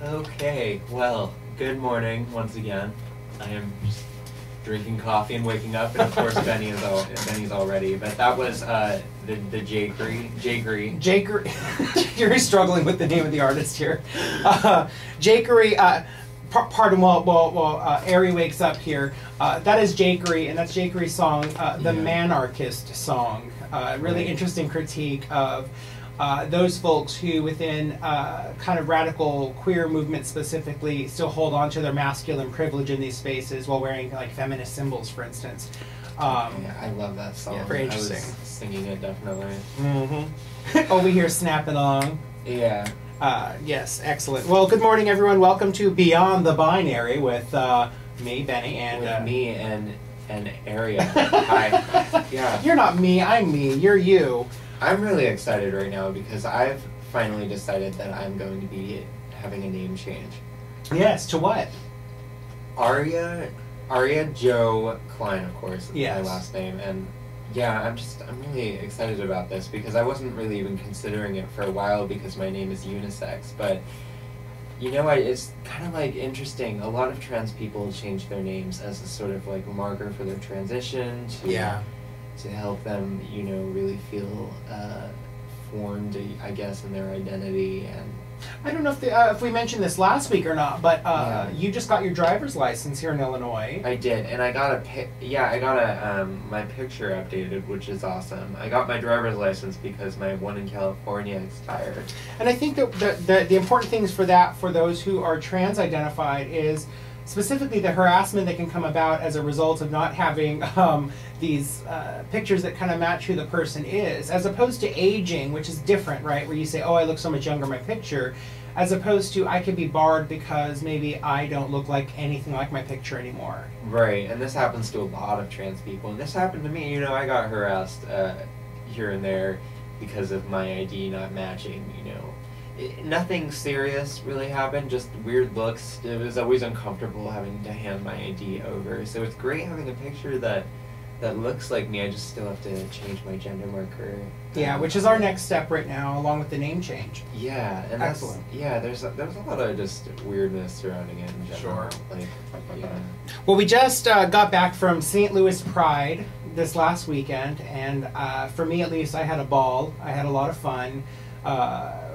Okay, well, good morning once again. I am just drinking coffee and waking up, and of course Benny's already. But that was the Jakery. You're struggling with the name of the artist here. Jakery. Pardon while Ari wakes up here. That is Jakery, and that's Jakery's song, the Manarchist song. Really interesting critique of those folks who, within kind of radical queer movement specifically, still hold on to their masculine privilege in these spaces while wearing like feminist symbols, for instance. Yeah, I love that song. Yeah, very interesting. I was singing it definitely. Oh, we hear snapping along. Yeah. Yes, excellent. Well, good morning, everyone. Welcome to Beyond the Binary with me, Benny, and with me and Aria. Hi. Yeah. You're not me. I'm me. You're you. I'm really excited right now because I've finally decided that I'm going to be having a name change. Yes, to what? Aria Jo Klein, of course, is my last name, and yeah, I'm really excited about this because I wasn't really even considering it for a while because my name is unisex, but you know, it's kind of like interesting. A lot of trans people change their names as a sort of like marker for their transition to help them, you know, really feel formed, I guess, in their identity. And I don't know if we mentioned this last week or not, but you just got your driver's license here in Illinois. I did, and I got my picture updated, which is awesome. I got my driver's license because my one in California expired. And I think that the important things for those who are trans identified is specifically the harassment that can come about as a result of not having these pictures that kind of match who the person is, as opposed to aging, which is different, right? Where you say, oh, I look so much younger in my picture, as opposed to I could be barred because maybe I don't look like anything like my picture anymore. Right, and this happens to a lot of trans people, and this happened to me. You know, I got harassed here and there because of my ID not matching, you know. Nothing serious really happened, just weird looks. It was always uncomfortable having to hand my ID over. So it's great having a picture that looks like me. I just still have to change my gender marker. Yeah, which is our next step right now, along with the name change. Yeah, and excellent. There's a lot of just weirdness surrounding it in general. Sure. Like, yeah. Well, we just got back from St. Louis Pride this last weekend, and for me at least, I had a ball. I had a lot of fun.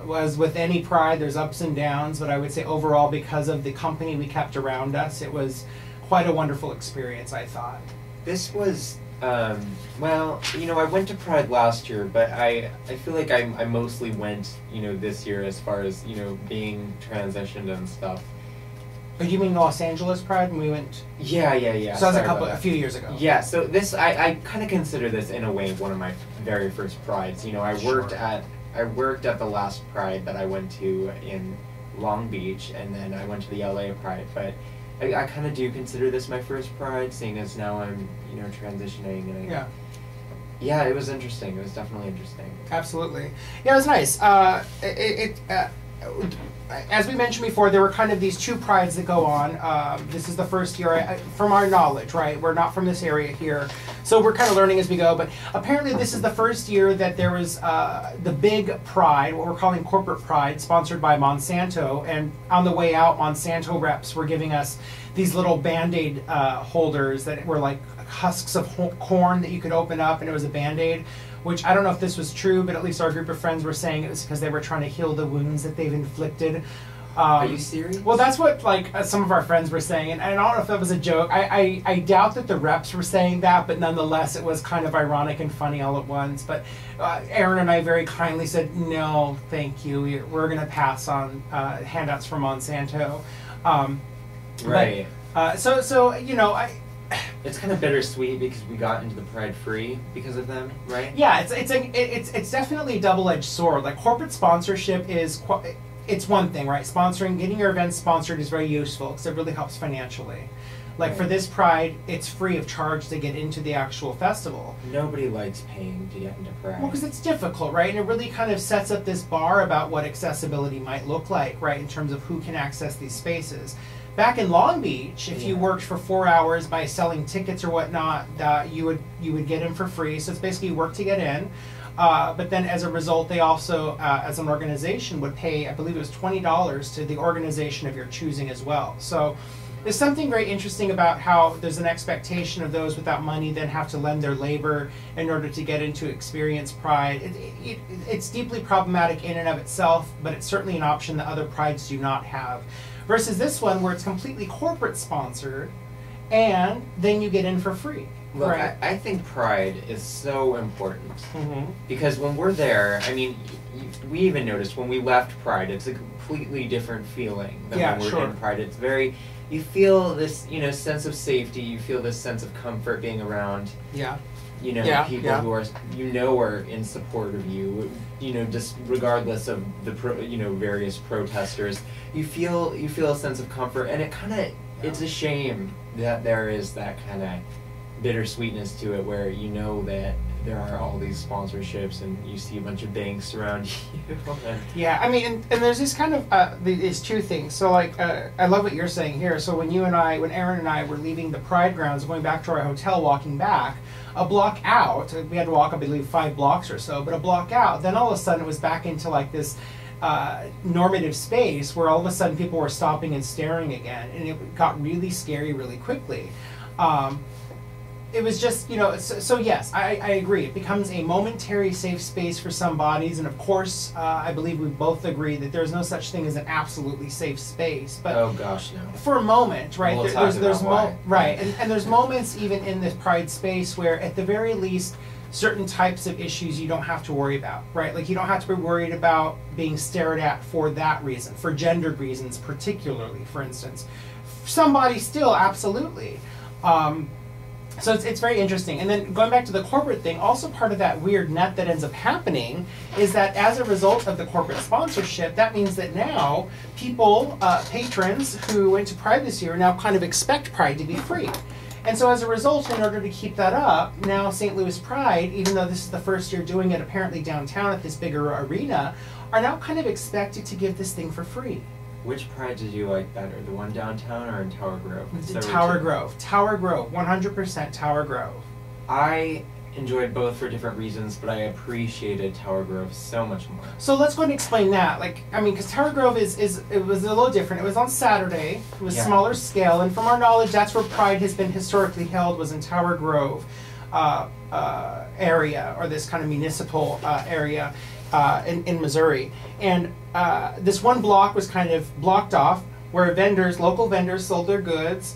Was with any pride, there's ups and downs, but I would say overall, because of the company we kept around us, it was quite a wonderful experience, I thought. This was, well, you know, I went to Pride last year, but I feel like I mostly went, you know, this year as far as, you know, being transitioned and stuff. Oh, you mean Los Angeles Pride when we went? Yeah. So that was a few years ago. Yeah, so this, I kind of consider this in a way one of my very first Prides. You know, I worked at the last Pride that I went to in Long Beach, and then I went to the LA Pride, but I kind of do consider this my first Pride, seeing as now I'm, you know, transitioning, and yeah, it was interesting. It was definitely interesting. Absolutely. Yeah, it was nice. As we mentioned before, there were kind of these two prides that go on. This is the first year, from our knowledge, right? We're not from this area here, so we're kind of learning as we go. But apparently this is the first year that there was the big pride, what we're calling corporate pride, sponsored by Monsanto. And on the way out, Monsanto reps were giving us these little Band-Aid holders that were like husks of corn that you could open up, and it was a Band-Aid. Which I don't know if this was true, but at least our group of friends were saying it was because they were trying to heal the wounds that they've inflicted. Are you serious? Well, that's what some of our friends were saying, and I don't know if that was a joke. I doubt that the reps were saying that, but nonetheless, it was kind of ironic and funny all at once. But Aaron and I very kindly said, no, thank you. We're going to pass on handouts from Monsanto. Right. So you know, it's kind of bittersweet because we got into the Pride free because of them, right? Yeah, it's definitely a double-edged sword. Like, corporate sponsorship is it's one thing, right? Getting your events sponsored is very useful because it really helps financially. Like, for this Pride, it's free of charge to get into the actual festival. Nobody likes paying to get into Pride. Well, because it's difficult, right? And it really kind of sets up this bar about what accessibility might look like, right? In terms of who can access these spaces. Back in Long Beach, if you worked for 4 hours by selling tickets or whatnot, you would get in for free. So it's basically work to get in. But then as a result, they also, as an organization, would pay, I believe it was $20 to the organization of your choosing as well. So there's something very interesting about how there's an expectation of those without money then have to lend their labor in order to get into experience Pride. It's deeply problematic in and of itself, but it's certainly an option that other Prides do not have. Versus this one where it's completely corporate sponsored, and then you get in for free. Look, right? I think Pride is so important because when we're there, I mean, we even noticed when we left Pride, it's a completely different feeling than when we're in Pride. It's very, you feel this, sense of safety. You feel this sense of comfort being around. People who are, are in support of you. Just regardless of the various protesters, you feel a sense of comfort, and it kind of it's a shame that there is that kind of bittersweetness to it, where that there are all these sponsorships and you see a bunch of banks around you. Yeah, I mean, and there's this kind of these two things. So like, I love what you're saying here. So when Aaron and I were leaving the Pride grounds, going back to our hotel, walking back, a block out, we had to walk, I believe, 5 blocks or so, but a block out, then all of a sudden it was back into like this normative space where all of a sudden people were stopping and staring again, and it got really scary really quickly. It was just, so yes, I agree. It becomes a momentary safe space for some bodies, and of course, I believe we both agree that there's no such thing as an absolutely safe space. But oh gosh, no. For a moment, right? Well, and there's moments even in this Pride space where, at the very least, certain types of issues you don't have to worry about, right? Like you don't have to be worried about being stared at for that reason, for gendered reasons, particularly, for instance. Somebody still, absolutely. So it's very interesting. And then going back to the corporate thing, also part of that weird net that ends up happening is that as a result of the corporate sponsorship, that means that now people, patrons who went to Pride this year now kind of expect Pride to be free. And so as a result, in order to keep that up, now St. Louis Pride, even though this is the first year doing it apparently downtown at this bigger arena, are now kind of expected to give this thing for free. Which Pride did you like better, the one downtown or in Tower Grove? Tower Grove, 100% Tower Grove. I enjoyed both for different reasons, but I appreciated Tower Grove so much more. So let's go ahead and explain that. Because Tower Grove it was a little different. It was on Saturday. It was smaller scale, and from our knowledge, that's where Pride has been historically held, was in Tower Grove area, or this kind of municipal area in Missouri. And this one block was kind of blocked off, where local vendors sold their goods.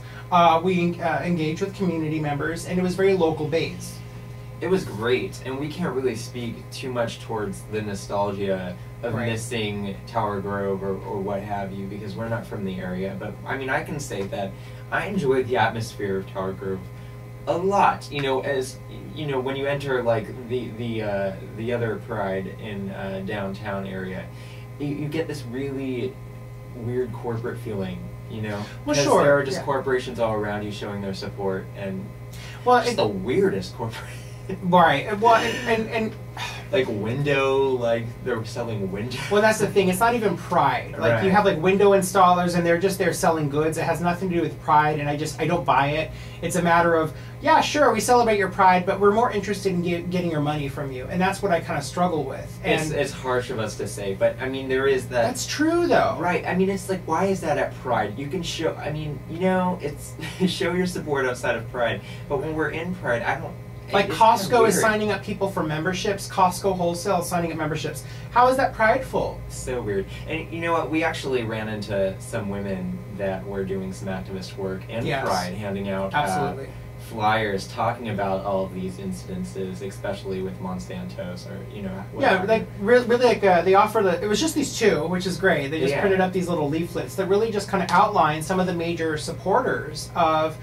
We engaged with community members, and it was very local based. It was great, and we can't really speak too much towards the nostalgia of missing Tower Grove or what have you, because we're not from the area. But I mean, I can say that I enjoyed the atmosphere of Tower Grove a lot. As when you enter like the other Pride in downtown area, you get this really weird corporate feeling. Well, sure. There are just corporations all around you showing their support, and it's the weirdest corporate. Right. Well, and like window, like they're selling windows. Well, that's the thing. It's not even Pride. Like you have like window installers, and they're just there selling goods. It has nothing to do with Pride, and I don't buy it. It's a matter of, yeah, sure, we celebrate your Pride, but we're more interested in getting your money from you, and that's what I kind of struggle with. And it's harsh of us to say, but I mean, there is that. That's true, though. Right. I mean, it's like, why is that at Pride? You can show. I mean, it's show your support outside of Pride, but when we're in Pride, I don't. Like Costco is signing up people for memberships. Costco Wholesale is signing up memberships. How is that prideful? So weird. And you know what? We actually ran into some women that were doing some activist work in Pride, handing out flyers talking about all of these incidences, especially with Monsanto's or whatever. Yeah, like really like they offer it was just these two, which is great. They just printed up these little leaflets that really just kind of outline some of the major supporters of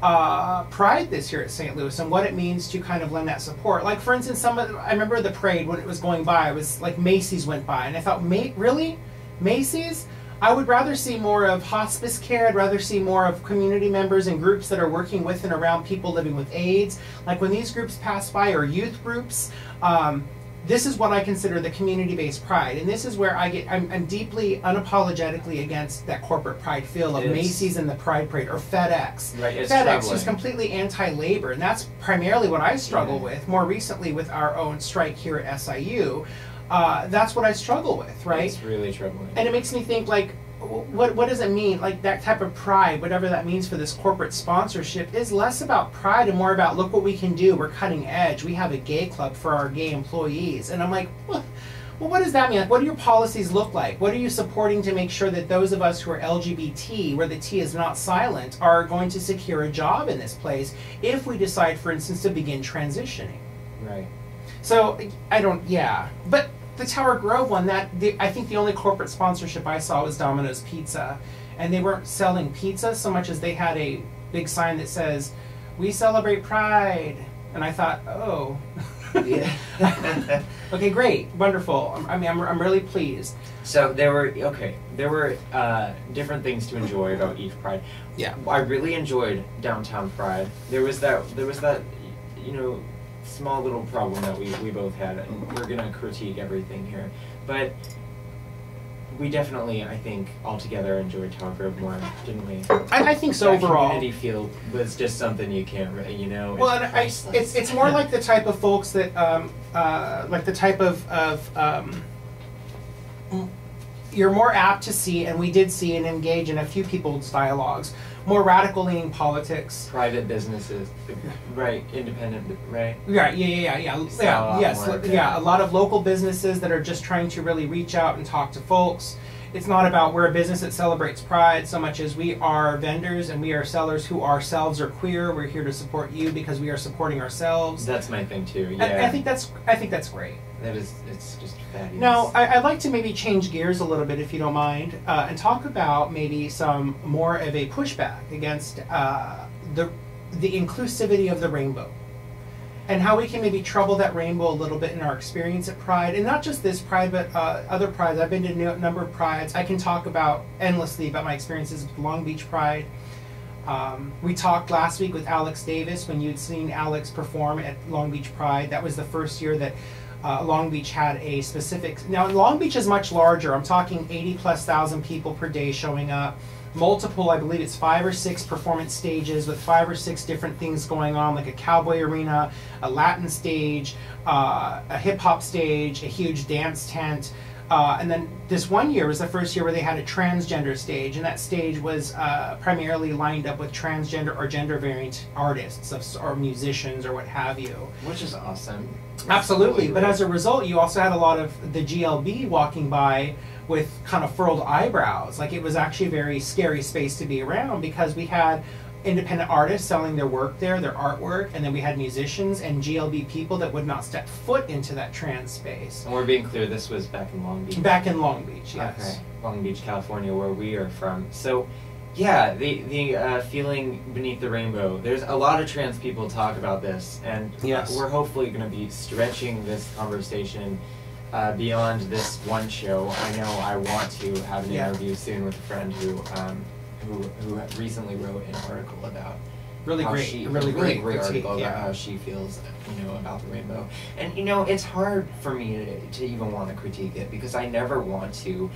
Pride this year at St. Louis and what it means to kind of lend that support. Like, for instance, I remember the parade when it was going by, it was like Macy's went by, and I thought, really? Macy's? I would rather see more of hospice care. I'd rather see more of community members and groups that are working with and around people living with AIDS. Like when these groups pass by, or youth groups, this is what I consider the community-based pride, and this is where I'm deeply unapologetically against that corporate pride feel of Macy's and the Pride Parade or FedEx. Right, it's FedEx troubling. is completely anti-labor, and that's primarily what I struggle with. More recently, with our own strike here at SIU, that's what I struggle with. Right? It's really troubling, and it makes me think like. What does it mean? Like that type of pride, whatever that means for this corporate sponsorship, is less about pride and more about look what we can do. We're cutting edge. We have a gay club for our gay employees. And I'm like, well, what does that mean? Like, what do your policies look like? What are you supporting to make sure that those of us who are LGBT, where the T is not silent, are going to secure a job in this place if we decide, for instance, to begin transitioning? Right. So but the Tower Grove one, I think the only corporate sponsorship I saw was Domino's Pizza, and they weren't selling pizza so much as they had a big sign that says, "We celebrate Pride," and I thought, oh, yeah. okay, great, wonderful. I'm really pleased. So there were different things to enjoy about each Pride. Yeah, I really enjoyed Downtown Pride. There was that small little problem that we both had, and we're gonna critique everything here, but we definitely, I think, altogether enjoyed Tower Grove more, didn't we? I think so. That overall, community feel was just something you can't, Well, it's more like the type of folks that, like the type of you're more apt to see, and we did see and engage in a few people's dialogues, more radical leaning politics. Private businesses, right, independent, right? Right, a lot of local businesses that are just trying to really reach out and talk to folks. It's not about we're a business that celebrates pride so much as we are vendors and we are sellers who ourselves are queer. We're here to support you because we are supporting ourselves. That's my thing too, yeah. I think that's great. It's just fabulous. Now, I'd like to maybe change gears a little bit, if you don't mind, and talk about maybe some more of a pushback against the inclusivity of the rainbow, and how we can maybe trouble that rainbow a little bit in our experience at Pride, and not just this Pride, but other Prides. I've been to a number of Prides. I can talk endlessly about my experiences with Long Beach Pride. We talked last week with Alex Davis when you'd seen Alex perform at Long Beach Pride. That was the first year that Long Beach had a specific. Now Long Beach is much larger. I'm talking 80,000+ people per day showing up. Multiple, I believe it's 5 or 6 performance stages with 5 or 6 different things going on, like a cowboy arena, a Latin stage, a hip hop stage, a huge dance tent. And then this one year was the first year where they had a transgender stage, and that stage was primarily lined up with transgender or gender variant artists or musicians or what have you. Which is awesome. Absolutely, but as a result, you also had a lot of the GLB walking by with kind of furrowed eyebrows. Like, it was actually a very scary space to be around because we had independent artists selling their work there, their artwork, and then we had musicians and GLB people that would not step foot into that trans space. And we're being clear, this was back in Long Beach. Back in Long Beach, yes. Okay, Long Beach, California, where we are from. So, yeah, the feeling beneath the rainbow. There's a lot of trans people talk about this, and yes, we're hopefully going to be stretching this conversation beyond this one show. I know I want to have an interview soon with a friend who recently wrote an article about really great article about how she feels, about the rainbow. And it's hard for me to even want to critique it because I never want to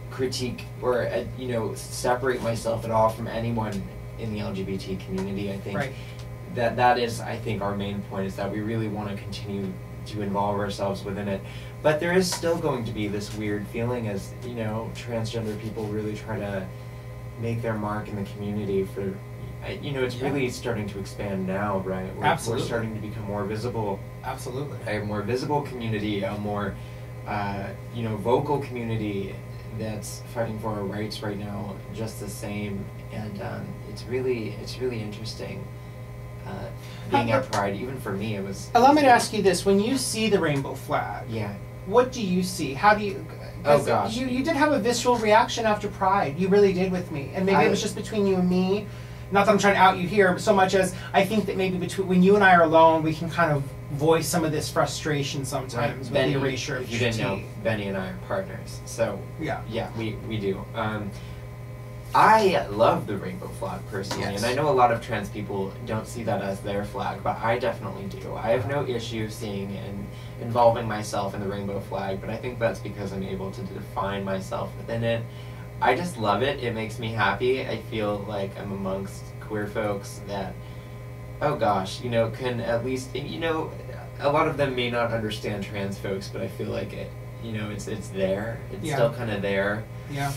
critique or separate myself at all from anyone in the LGBT community. I think that is, I think, our main point is that we really want to continue to involve ourselves within it. But there is still going to be this weird feeling as, transgender people really try to make their mark in the community for, it's really starting to expand now, right? Absolutely. We're starting to become more visible. Absolutely. A more visible community, a more, vocal community that's fighting for our rights right now, just the same. And it's really interesting. Being at Pride, even for me, it was. Allow me to ask you this: when you see the rainbow flag, what do you see? How do you? Oh gosh, you did have a visceral reaction after Pride. You really did with me, and maybe it was just between you and me. Not that I'm trying to out you here, so much as I think that maybe when you and I are alone, we can kind of voice some of this frustration sometimes with the erasure of you didn't know, Benny and I are partners, so yeah, we do. I love the rainbow flag personally, yes. and I know a lot of trans people don't see that as their flag, but I definitely do. I have no issue seeing and involving myself in the rainbow flag, but I think that's because I'm able to define myself within it. I just love it. It makes me happy. I feel like I'm amongst queer folks that, oh gosh, you know, can at least, you know, a lot of them may not understand trans folks, but I feel like it, you know, it's there. It's still kind of there. Yeah.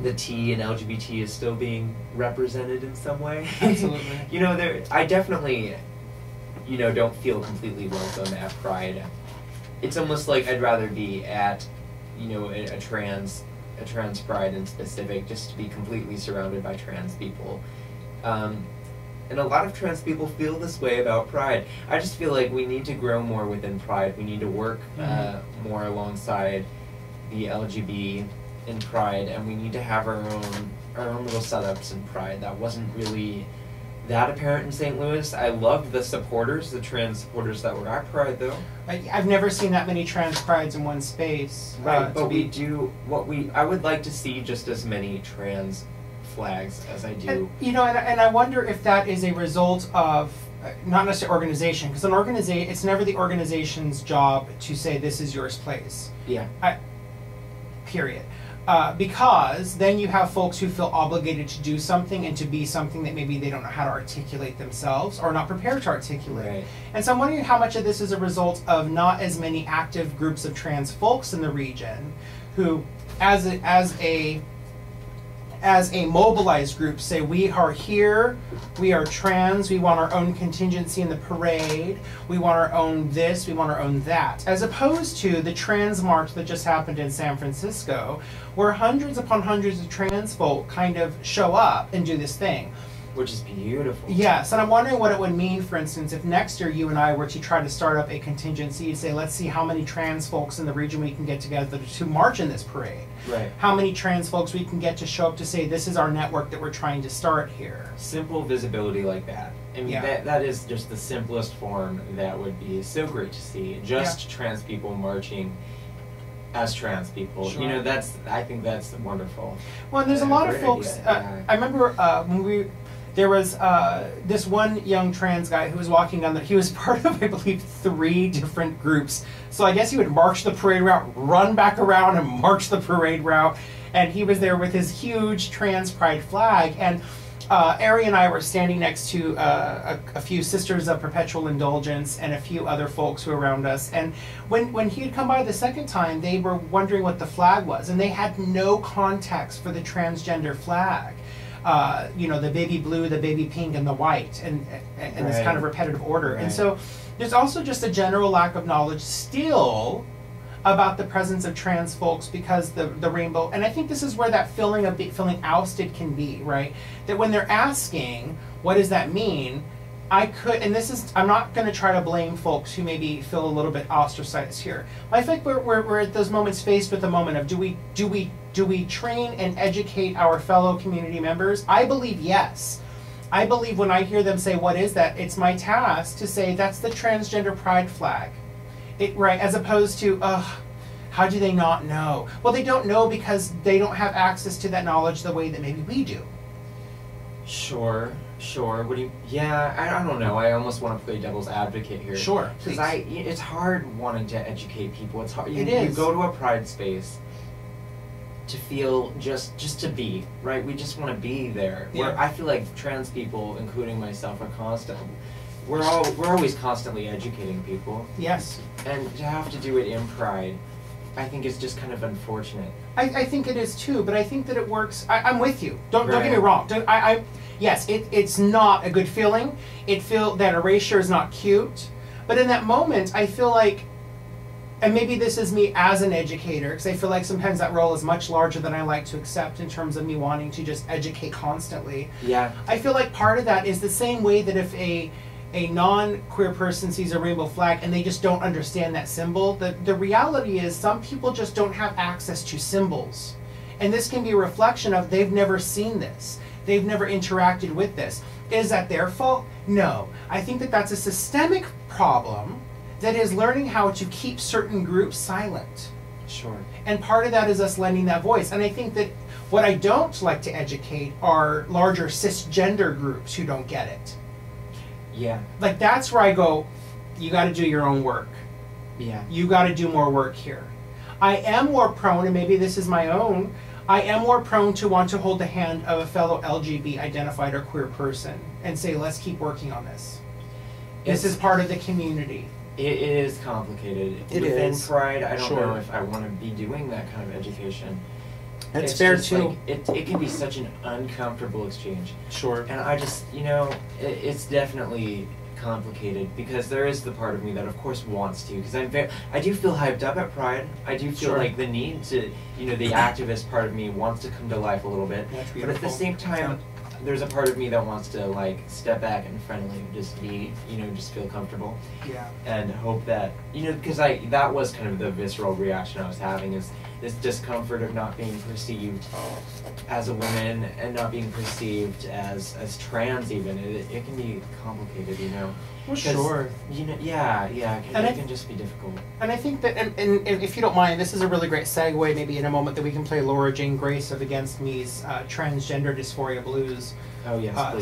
The T in LGBT is still being represented in some way. Absolutely. You know, I definitely, you know, don't feel completely welcome at Pride. It's almost like I'd rather be at, you know, a trans Pride in specific, just to be completely surrounded by trans people. And a lot of trans people feel this way about Pride. I just feel like we need to grow more within Pride. We need to work more alongside the LGBT in Pride, and we need to have our own little setups in Pride. That wasn't really that apparent in St. Louis. I loved the supporters, the trans supporters that were at Pride, though. I've never seen that many trans prides in one space. Right, but we do I would like to see just as many trans flags as I do. And, you know, and I wonder if that is a result of not necessarily organization, because it's never the organization's job to say this is your place. Yeah. Period. Because then you have folks who feel obligated to do something and to be something that maybe they don't know how to articulate themselves or not prepared to articulate. Right. And so I'm wondering how much of this is a result of not as many active groups of trans folks in the region who, as a mobilized group, say we are here, we are trans, we want our own contingency in the parade, we want our own this, we want our own that. As opposed to the trans march that just happened in San Francisco, where hundreds upon hundreds of trans folk kind of show up and do this thing. Which is beautiful. Yes, and I'm wondering what it would mean, for instance, if next year you and I were to try to start up a contingency to say, let's see how many trans folks in the region we can get together to march in this parade. Right. How many trans folks we can get to show up to say, this is our network that we're trying to start here. Simple visibility like that. I mean, that is just the simplest form that would be so great to see. Just trans people marching as trans people. Sure. You know, I think that's wonderful. Well, and there's a lot of folks, I remember when there was this one young trans guy who was walking down he was part of, I believe, 3 different groups. So I guess he would march the parade route, run back around and march the parade route. And he was there with his huge trans pride flag. And Ari and I were standing next to a few Sisters of Perpetual Indulgence and a few other folks who were around us. And when he had come by the second time, they were wondering what the flag was. And they had no context for the transgender flag. You know, the baby blue, the baby pink, and the white, and this kind of repetitive order. Right. And so there's also just a general lack of knowledge still about the presence of trans folks because the rainbow, and I think this is where that feeling of feeling ousted can be, right? That when they're asking, what does that mean? I'm not going to try to blame folks who maybe feel a little bit ostracized here. I think we're at those moments faced with the moment of do we train and educate our fellow community members? I believe yes. I believe when I hear them say, what is that? It's my task to say that's the transgender pride flag. Right, as opposed to, how do they not know? Well, they don't know because they don't have access to that knowledge the way that maybe we do. Sure. What do you? Yeah, I don't know. I almost want to play devil's advocate here. Sure, please. Because it's hard wanting to educate people. It's hard. You go to a pride space to feel just to be, right? We just want to be there. Yeah. I feel like trans people, including myself, are we're always constantly educating people. Yes. And to have to do it in Pride, I think is just kind of unfortunate. I think it is too, but I think that it works. I'm with you. Don't get me wrong. Yes, it's not a good feeling. That erasure is not cute. But in that moment, I feel like, and maybe this is me as an educator, because I feel like sometimes that role is much larger than I like to accept in terms of me wanting to just educate constantly. Yeah. I feel like part of that is the same way that if a non-queer person sees a rainbow flag and they just don't understand that symbol, the reality is some people just don't have access to symbols. And this can be a reflection of they've never seen this. They've never interacted with this. Is that their fault? No. I think that that's a systemic problem that is learning how to keep certain groups silent. Sure. And part of that is us lending that voice. And I think that What I don't like to educate are larger cisgender groups who don't get it. Yeah. Like, that's where I go, you got to do your own work. Yeah. You got to do more work here. I am more prone, and maybe this is my own, I am more prone to want to hold the hand of a fellow LGBT identified or queer person and say, let's keep working on this. This is part of the community. It is complicated. Within Pride, I don't know if I want to be doing that kind of education. It's fair too. Like, it can be such an uncomfortable exchange. Sure. And I just, it's definitely complicated because there is the part of me that of course wants to, because I do feel hyped up at Pride. I do feel like the need to, the activist part of me wants to come to life a little bit. That's beautiful. But at the same time, there's a part of me that wants to like step back and friendly, just be, just feel comfortable. Yeah. And hope that, because that was kind of the visceral reaction I was having, is this discomfort of not being perceived as a woman and not being perceived as trans even. It can be complicated, Well, sure. It can just be difficult. And I think that, and if you don't mind, this is a really great segue maybe in a moment that we can play Laura Jane Grace of Against Me's Transgender Dysphoria Blues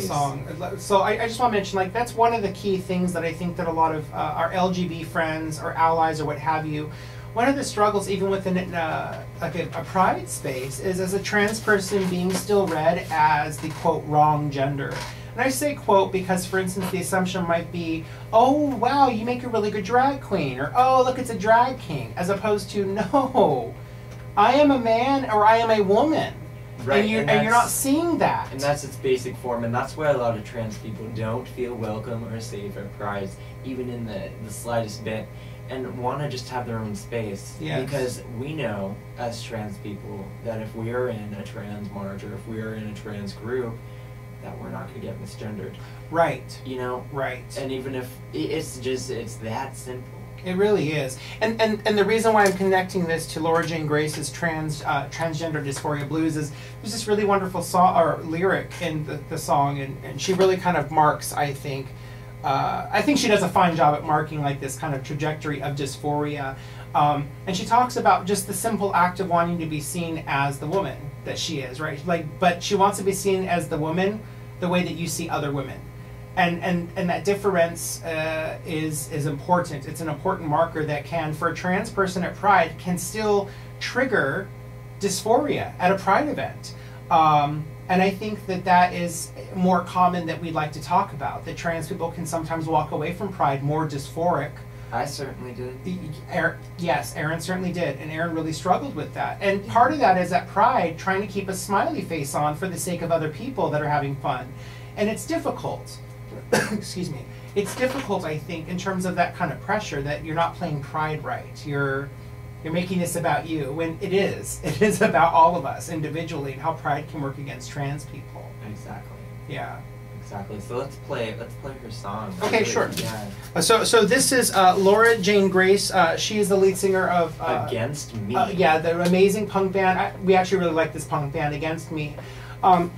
song. So I just want to mention, like, that's one of the key things that I think that a lot of our LGB friends or allies or what have you, one of the struggles even within like a pride space is as a trans person being still read as the quote wrong gender. And I say quote because, for instance, the assumption might be, oh wow, you make a really good drag queen, or oh look, it's a drag king, as opposed to no, I am a man or I am a woman. Right, and you're not seeing that. And that's its basic form, and that's why a lot of trans people don't feel welcome or safe at prides, even in the slightest bit, and want to just have their own space. Yes. Because we know, as trans people, that if we are in a trans march or if we are in a trans group, that we're not going to get misgendered. Right. Right. And even if it's that simple. It really is. And the reason why I'm connecting this to Laura Jane Grace's Transgender Dysphoria Blues is there's this really wonderful song or lyric in the song, and she really kind of marks, I think she does a fine job at marking like this kind of trajectory of dysphoria. And she talks about just the simple act of wanting to be seen as the woman that she is, right? Like, but she wants to be seen as the woman the way that you see other women. And that difference is important. It's an important marker that can, for a trans person at Pride, can still trigger dysphoria at a Pride event. And I think that is more common that we'd like to talk about, that trans people can sometimes walk away from Pride more dysphoric. I certainly did. Yes, Aaron certainly did, and Aaron really struggled with that. And part of that is at Pride, trying to keep a smiley face on for the sake of other people that are having fun. And it's difficult. Excuse me. It's difficult, I think, in terms of that kind of pressure, that you're not playing Pride right. You're making this about you, when it is. It is about all of us individually and how Pride can work against trans people. Exactly. Yeah. Exactly. So let's play her song. Okay, sure. Yeah. So this is Laura Jane Grace. She is the lead singer of Against Me. Yeah, the amazing punk band. We actually really like this punk band, Against Me.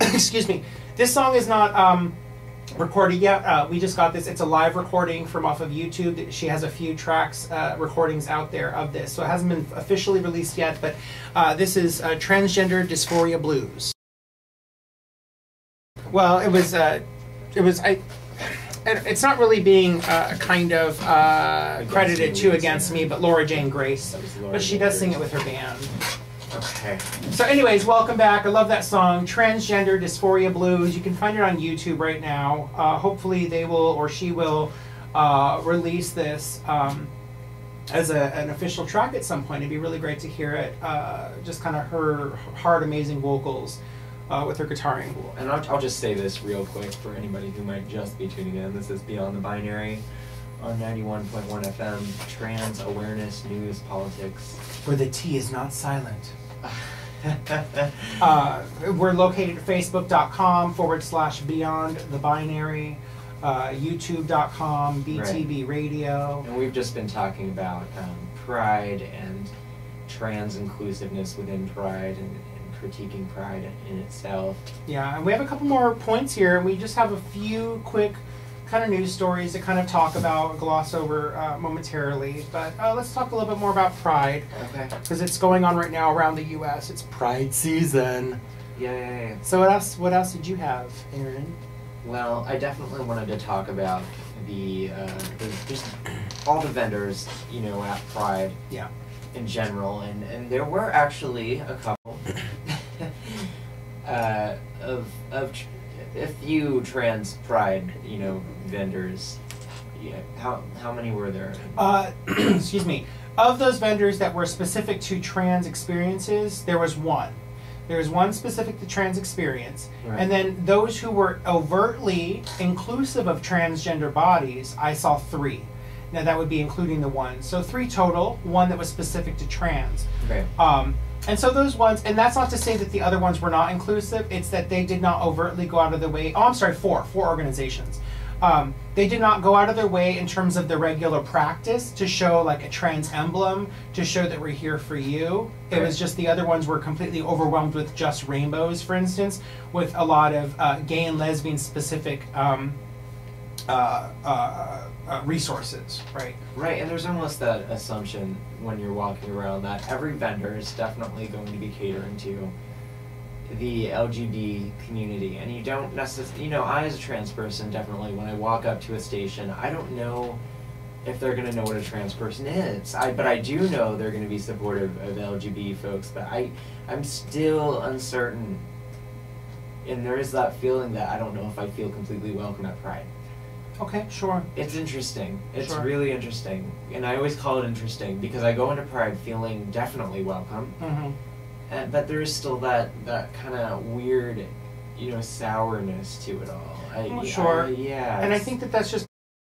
Excuse me. This song is not recorded yet. We just got this. It's a live recording from off of YouTube. She has a few tracks, recordings out there of this, so it hasn't been officially released yet. But this is Transgender Dysphoria Blues. Well, it's not really being kind of credited to Against Me, but Laura Jane Grace. But she does sing it with her band. Okay. So anyways, welcome back. I love that song, Transgender Dysphoria Blues. You can find it on YouTube right now. Hopefully they will, or she will, release this as an official track at some point. It'd be really great to hear it. Just kind of her hard, amazing vocals with her guitaring. And I'll just say this real quick for anybody who might just be tuning in. This is Beyond the Binary on 91.1 FM, trans awareness, news, politics. Where the T is not silent. We're located at facebook.com/Beyond the Binary, youtube.com, btbradio. Right. And we've just been talking about Pride and trans inclusiveness within Pride and critiquing Pride in itself. Yeah, and we have a couple more points here, and we just have a few quick kind of news stories to kind of talk about, gloss over momentarily. But let's talk a little bit more about Pride. Okay. Because it's going on right now around the U.S. It's Pride season. Yay. So what else did you have, Aaron? Well, I definitely wanted to talk about the just all the vendors, you know, at Pride. Yeah. In general, and there were actually a couple of a few trans Pride, you know, vendors. Yeah, how many were there? Excuse me. Of those vendors that were specific to trans experiences, there was one. There was one specific to trans experience. Right. And then those who were overtly inclusive of transgender bodies, I saw 3. Now that would be including the one. So 3 total, one that was specific to trans. Okay. And so those ones, and that's not to say that the other ones were not inclusive, it's that they did not overtly go out of their way. Oh, I'm sorry, 4 organizations. They did not go out of their way in terms of the regular practice to show like a trans emblem, to show that we're here for you. It was just the other ones were completely overwhelmed with just rainbows, for instance, with a lot of gay and lesbian specific resources, right? Right, and there's almost that assumption when you're walking around that every vendor is definitely going to be catering to the LGBT community, and you don't necessarily, you know, I as a trans person, definitely when I walk up to a station, I don't know if they're going to know what a trans person is, but I do know they're going to be supportive of LGBT folks, but I'm still uncertain, and there is that feeling that I don't know if I feel completely welcome at Pride. Okay, sure. It's interesting. It's sure. really interesting. And I always call it interesting because I go into Pride feeling definitely welcome. Mm-hmm. But there is still that kind of weird, you know, sourness to it all. Sure. Yeah. And I think that that's just